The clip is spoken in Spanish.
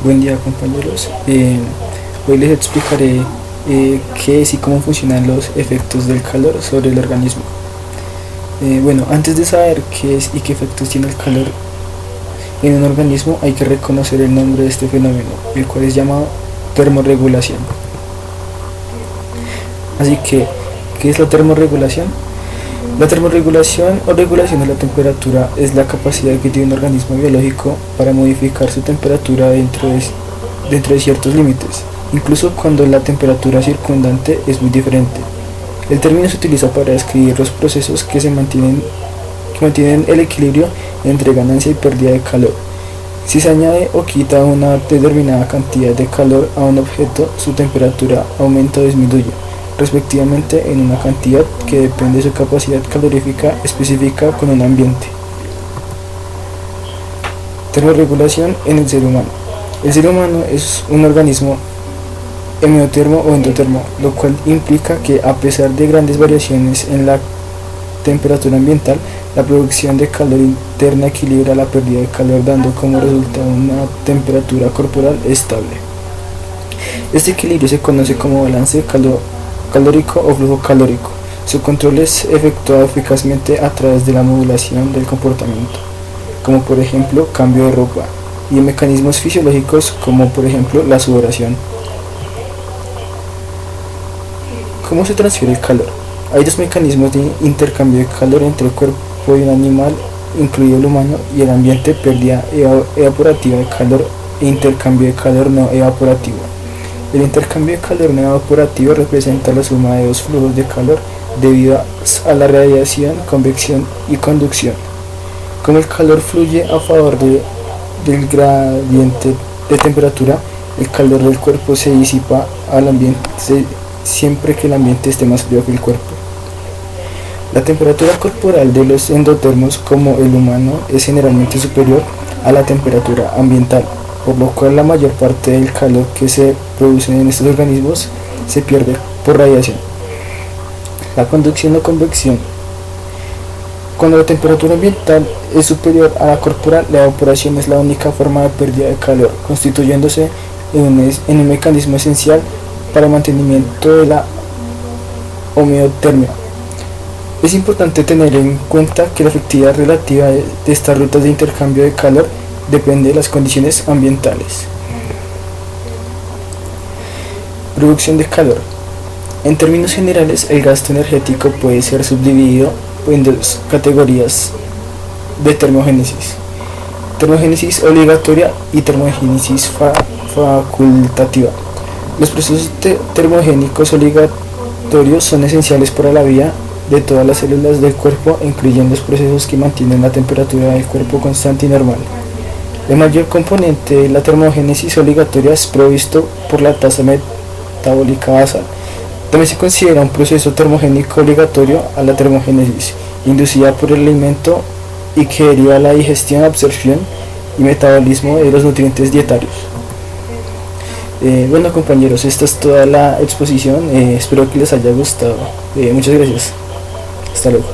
Buen día compañeros. Hoy les explicaré qué es y cómo funcionan los efectos del calor sobre el organismo. Bueno, antes de saber qué es y qué efectos tiene el calor en un organismo, hay que reconocer el nombre de este fenómeno, el cual es llamado termorregulación. Así que, ¿qué es la termorregulación? La termorregulación o regulación de la temperatura es la capacidad que tiene un organismo biológico para modificar su temperatura dentro de ciertos límites, incluso cuando la temperatura circundante es muy diferente. El término se utiliza para describir los procesos que mantienen el equilibrio entre ganancia y pérdida de calor. Si se añade o quita una determinada cantidad de calor a un objeto, su temperatura aumenta o disminuye, respectivamente en una cantidad que depende de su capacidad calorífica específica con un ambiente. Termorregulación en el ser humano. El ser humano es un organismo hemiotermo o endotermo, lo cual implica que a pesar de grandes variaciones en la temperatura ambiental, la producción de calor interna equilibra la pérdida de calor, dando como resultado una temperatura corporal estable. Este equilibrio se conoce como balance calórico o flujo calórico. Su control es efectuado eficazmente a través de la modulación del comportamiento, como por ejemplo cambio de ropa, y en mecanismos fisiológicos como por ejemplo la sudoración. ¿Cómo se transfiere el calor? Hay dos mecanismos de intercambio de calor entre el cuerpo de un animal, incluido el humano, y el ambiente: pérdida evaporativa de calor e intercambio de calor no evaporativo. El intercambio de calor no evaporativo representa la suma de dos flujos de calor debido a la radiación, convección y conducción. Como el calor fluye a favor del gradiente de temperatura, el calor del cuerpo se disipa al ambiente siempre que el ambiente esté más frío que el cuerpo. La temperatura corporal de los endotermos, como el humano, es generalmente superior a la temperatura ambiental, por lo cual la mayor parte del calor que se produce en estos organismos se pierde por radiación. La conducción o convección. Cuando la temperatura ambiental es superior a la corporal, la evaporación es la única forma de pérdida de calor, constituyéndose en un mecanismo esencial para el mantenimiento de la homeotermia. Es importante tener en cuenta que la efectividad relativa de estas rutas de intercambio de calor depende de las condiciones ambientales. Producción de calor. En términos generales, el gasto energético puede ser subdividido en dos categorías de termogénesis: termogénesis obligatoria y termogénesis facultativa. Los procesos termogénicos obligatorios son esenciales para la vida de todas las células del cuerpo, incluyendo los procesos que mantienen la temperatura del cuerpo constante y normal. El mayor componente de la termogénesis obligatoria es provisto por la tasa metabólica basal. También se considera un proceso termogénico obligatorio a la termogénesis inducida por el alimento y que deriva de la digestión, absorción y metabolismo de los nutrientes dietarios. Bueno compañeros, esta es toda la exposición, espero que les haya gustado. Muchas gracias, hasta luego.